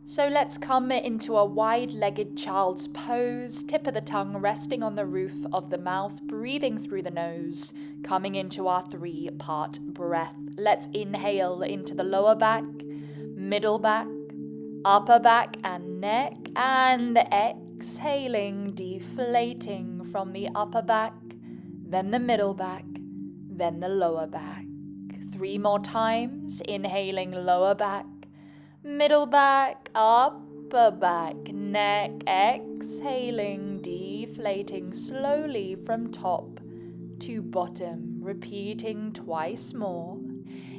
So let's come into a wide-legged child's pose, tip of the tongue resting on the roof of the mouth, breathing through the nose, coming into our 3-part breath. Let's inhale into the lower back, middle back, upper back and neck, and exhaling, deflating from the upper back, then the middle back, then the lower back. 3 more times, inhaling lower back, middle back, upper back, neck, exhaling, deflating slowly from top to bottom, repeating twice more.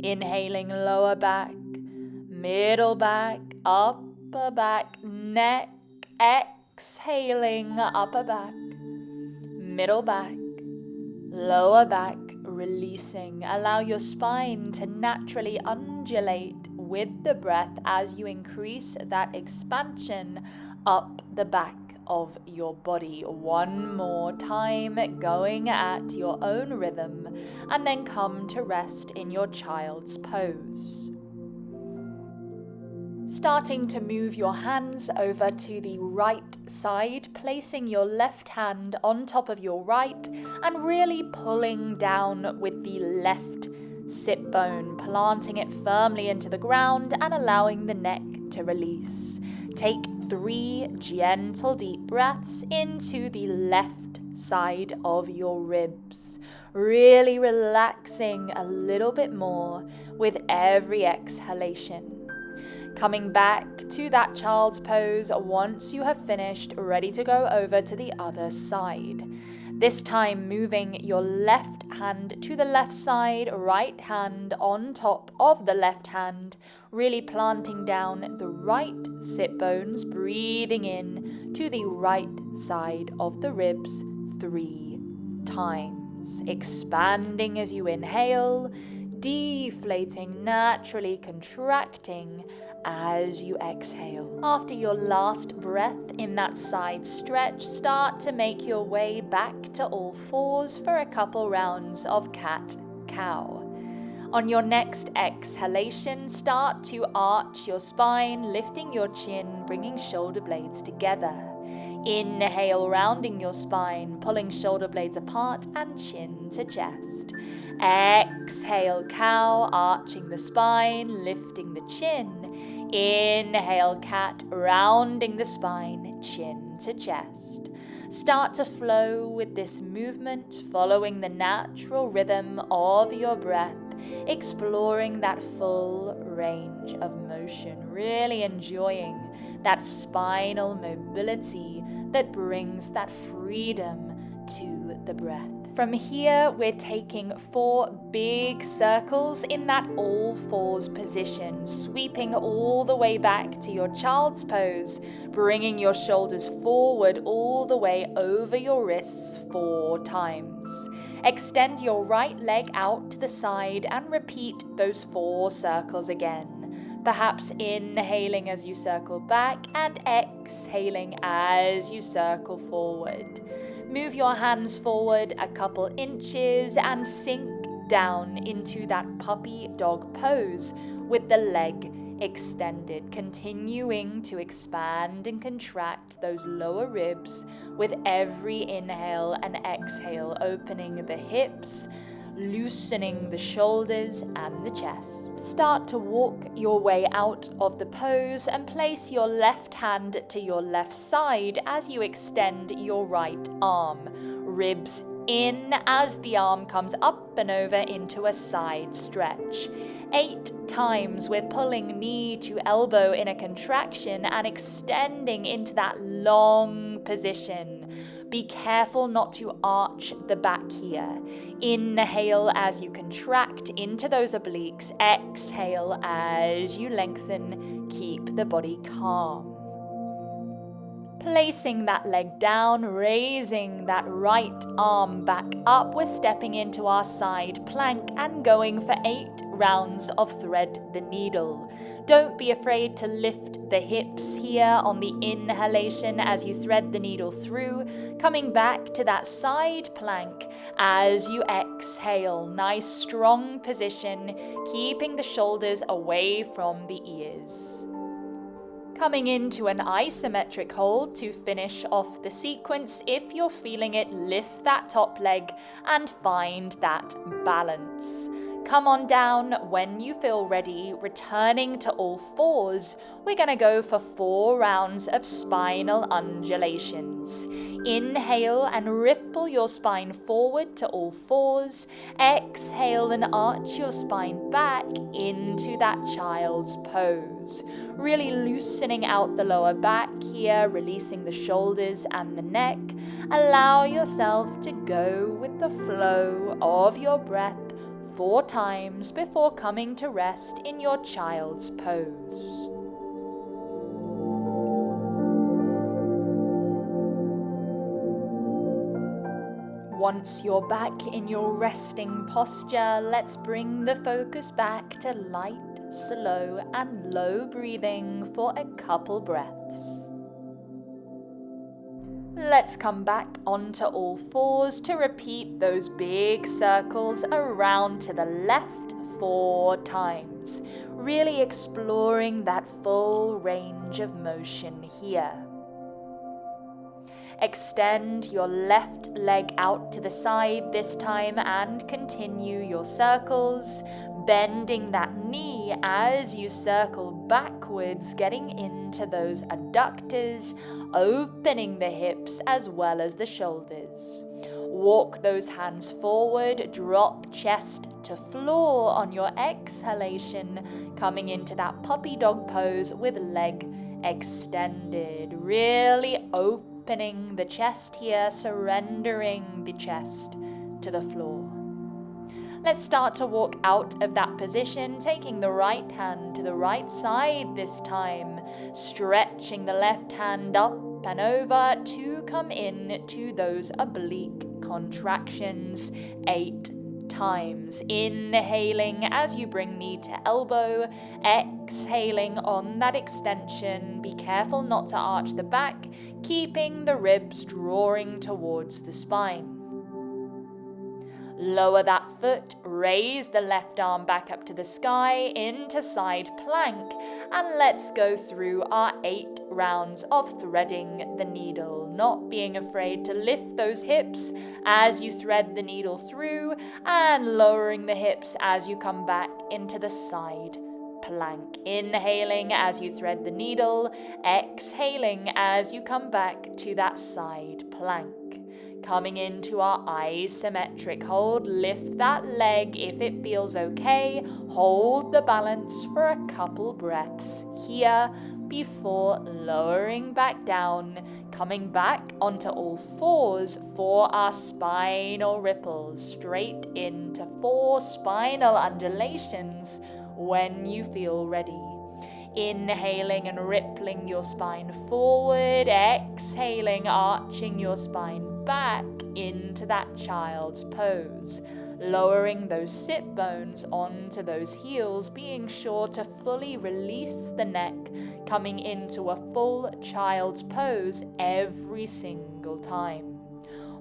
Inhaling lower back, middle back, upper back, neck, exhaling upper back, middle back, lower back, releasing. Allow your spine to naturally undulate with the breath as you increase that expansion up the back of your body. 1 more time, going at your own rhythm, and then come to rest in your child's pose. Starting to move your hands over to the right side, placing your left hand on top of your right and really pulling down with the left sit bone, planting it firmly into the ground and allowing the neck to release. Take 3 gentle deep breaths into the left side of your ribs, really relaxing a little bit more with every exhalation. Coming back to that child's pose once you have finished, ready to go over to the other side. This time moving your left hand to the left side, right hand on top of the left hand, really planting down the right sit bones, breathing in to the right side of the ribs 3 times. Expanding as you inhale, deflating, naturally contracting as you exhale. After your last breath in that side stretch, start to make your way back to all fours for a couple rounds of cat-cow. On your next exhalation, start to arch your spine, lifting your chin, bringing shoulder blades together. Inhale, rounding your spine, pulling shoulder blades apart and chin to chest. Exhale, cow, arching the spine, lifting the chin. Inhale, cat, rounding the spine, chin to chest. Start to flow with this movement, following the natural rhythm of your breath, exploring that full range of motion, really enjoying that spinal mobility that brings that freedom to the breath. From here, we're taking 4 big circles in that all fours position, sweeping all the way back to your child's pose, bringing your shoulders forward all the way over your wrists 4 times. Extend your right leg out to the side and repeat those 4 circles again. Perhaps inhaling as you circle back and exhaling as you circle forward. Move your hands forward a couple inches and sink down into that puppy dog pose with the leg extended, continuing to expand and contract those lower ribs with every inhale and exhale, opening the hips, loosening the shoulders and the chest. Start to walk your way out of the pose and place your left hand to your left side as you extend your right arm. Ribs in as the arm comes up and over into a side stretch. 8 times we're pulling knee to elbow in a contraction and extending into that long position. Be careful not to arch the back here. Inhale as you contract into those obliques. Exhale as you lengthen. Keep the body calm. Placing that leg down, raising that right arm back up, we're stepping into our side plank and going for 8 rounds of thread the needle. Don't be afraid to lift the hips here on the inhalation as you thread the needle through, coming back to that side plank as you exhale. Nice strong position, keeping the shoulders away from the ears. Coming into an isometric hold to finish off the sequence. If you're feeling it, lift that top leg and find that balance. Come on down when you feel ready, returning to all fours. We're going to go for 4 rounds of spinal undulations. Inhale and ripple your spine forward to all fours. Exhale and arch your spine back into that child's pose. Really loosening out the lower back here, releasing the shoulders and the neck. Allow yourself to go with the flow of your breath 4 times before coming to rest in your child's pose. Once you're back in your resting posture, let's bring the focus back to light, slow and low breathing for a couple breaths. Let's come back onto all fours to repeat those big circles around to the left 4 times, really exploring that full range of motion here. Extend your left leg out to the side this time and continue your circles, bending that knee as you circle backwards, getting into those adductors, opening the hips as well as the shoulders. Walk those hands forward, drop chest to floor on your exhalation, coming into that puppy dog pose with leg extended, really opening the chest here, surrendering the chest to the floor. Let's start to walk out of that position, taking the right hand to the right side this time, stretching the left hand up and over to come in to those oblique contractions 8 times. Inhaling as you bring knee to elbow, exhaling on that extension. Be careful not to arch the back, keeping the ribs drawing towards the spine. Lower that foot, raise the left arm back up to the sky into side plank, and let's go through our 8 rounds of threading the needle, not being afraid to lift those hips as you thread the needle through and lowering the hips as you come back into the side plank. Inhaling as you thread the needle, exhaling as you come back to that side plank. Coming into our isometric hold, lift that leg if it feels okay. Hold the balance for a couple breaths here before lowering back down, coming back onto all fours for our spinal ripples, straight into 4 spinal undulations when you feel ready. Inhaling and rippling your spine forward, exhaling, arching your spine back into that child's pose, lowering those sit bones onto those heels, being sure to fully release the neck, coming into a full child's pose every single time.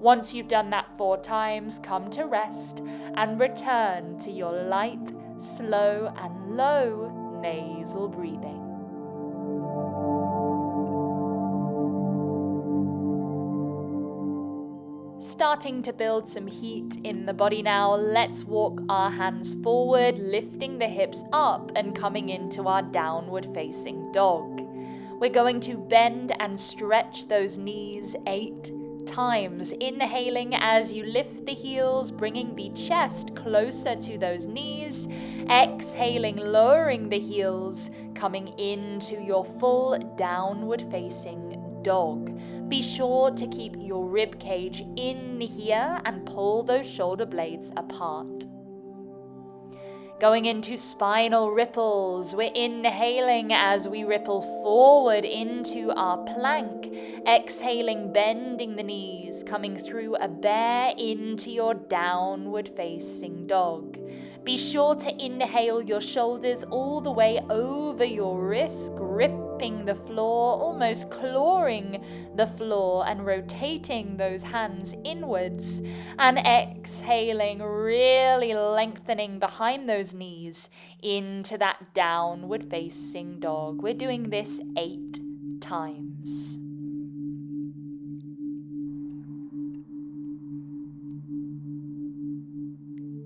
Once you've done that 4 times, come to rest and return to your light, slow and low nasal breathing. Starting to build some heat in the body now, let's walk our hands forward, lifting the hips up and coming into our downward facing dog. We're going to bend and stretch those knees 8 times, inhaling as you lift the heels, bringing the chest closer to those knees, exhaling, lowering the heels, coming into your full downward facing dog. Be sure to keep your rib cage in here and pull those shoulder blades apart. Going into spinal ripples, we're inhaling as we ripple forward into our plank, exhaling, bending the knees, coming through a bear into your downward facing dog. Be sure to inhale your shoulders all the way over your wrists, grip tapping the floor, almost clawing the floor and rotating those hands inwards, and exhaling, really lengthening behind those knees into that downward facing dog. We're doing this 8 times.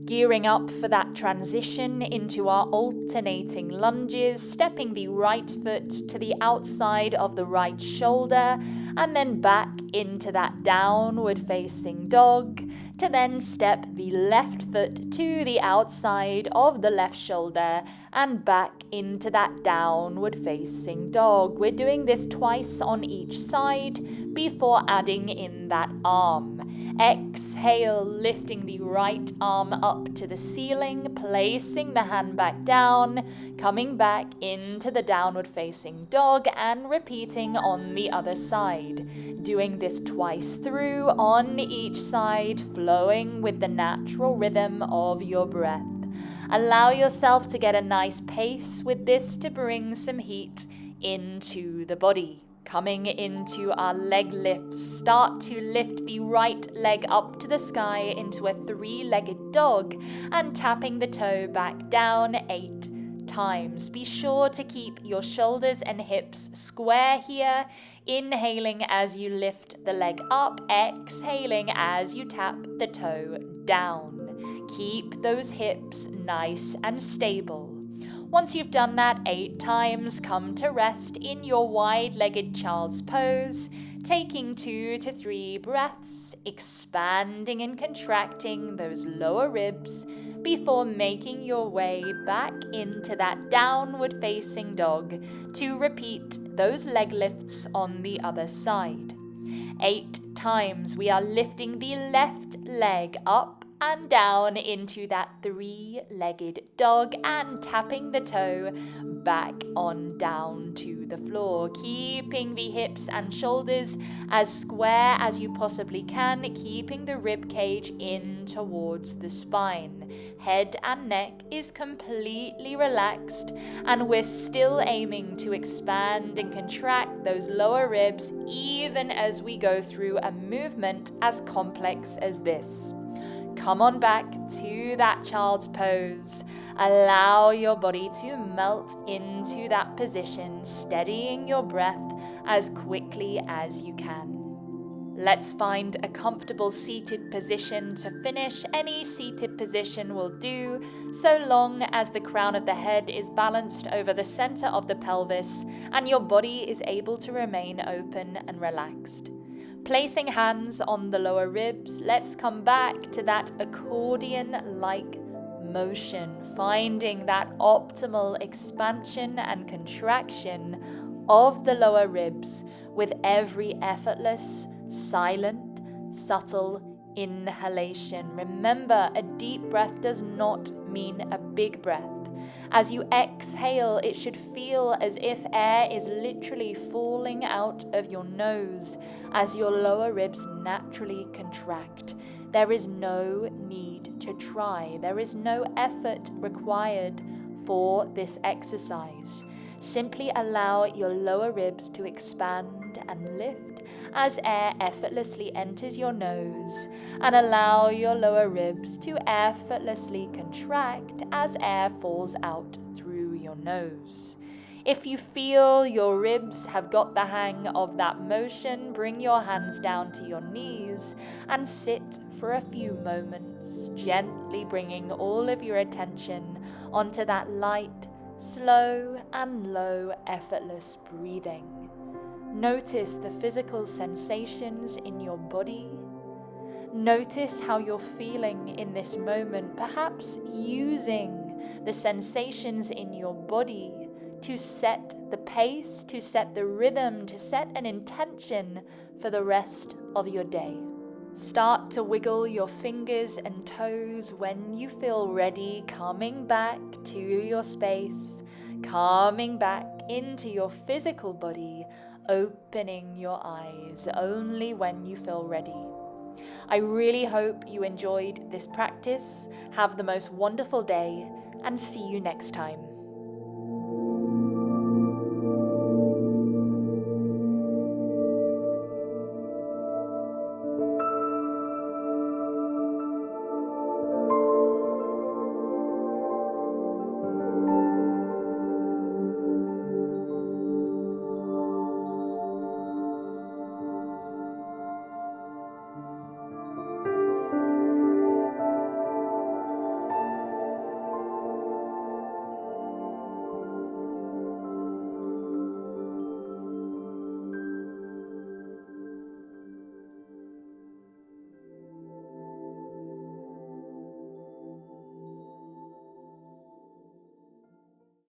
Gearing up for that transition into our alternating lunges, stepping the right foot to the outside of the right shoulder and then back into that downward facing dog, to then step the left foot to the outside of the left shoulder and back into that downward facing dog. We're doing this twice on each side before adding in that arm. Exhale, lifting the right arm up to the ceiling, placing the hand back down, coming back into the downward facing dog and repeating on the other side. Doing this twice through on each side, flowing with the natural rhythm of your breath. Allow yourself to get a nice pace with this to bring some heat into the body. Coming into our leg lifts, start to lift the right leg up to the sky into a 3-legged dog and tapping the toe back down 8 times. Be sure to keep your shoulders and hips square here, inhaling as you lift the leg up, exhaling as you tap the toe down. Keep those hips nice and stable. Once you've done that 8 times, come to rest in your wide-legged child's pose, taking 2 to 3 breaths, expanding and contracting those lower ribs before making your way back into that downward facing dog to repeat those leg lifts on the other side. 8 times we are lifting the left leg up and down into that 3-legged dog and tapping the toe back on down to the floor, keeping the hips and shoulders as square as you possibly can, keeping the rib cage in towards the spine. Head and neck is completely relaxed, and we're still aiming to expand and contract those lower ribs even as we go through a movement as complex as this. Come on back to that child's pose. Allow your body to melt into that position, steadying your breath as quickly as you can. Let's find a comfortable seated position to finish. Any seated position will do, so long as the crown of the head is balanced over the center of the pelvis and your body is able to remain open and relaxed. Placing hands on the lower ribs, let's come back to that accordion-like motion, finding that optimal expansion and contraction of the lower ribs with every effortless, silent, subtle inhalation. Remember, a deep breath does not mean a big breath. As you exhale, it should feel as if air is literally falling out of your nose as your lower ribs naturally contract. There is no need to try. There is no effort required for this exercise. Simply allow your lower ribs to expand and lift as air effortlessly enters your nose, and allow your lower ribs to effortlessly contract as air falls out through your nose. If you feel your ribs have got the hang of that motion, bring your hands down to your knees and sit for a few moments, gently bringing all of your attention onto that light, slow and low, effortless breathing. Notice the physical sensations in your body. Notice how you're feeling in this moment, perhaps using the sensations in your body to set the pace, to set the rhythm, to set an intention for the rest of your day. Start to wiggle your fingers and toes when you feel ready, coming back to your space, coming back into your physical body, opening your eyes only when you feel ready. I really hope you enjoyed this practice. Have the most wonderful day and see you next time.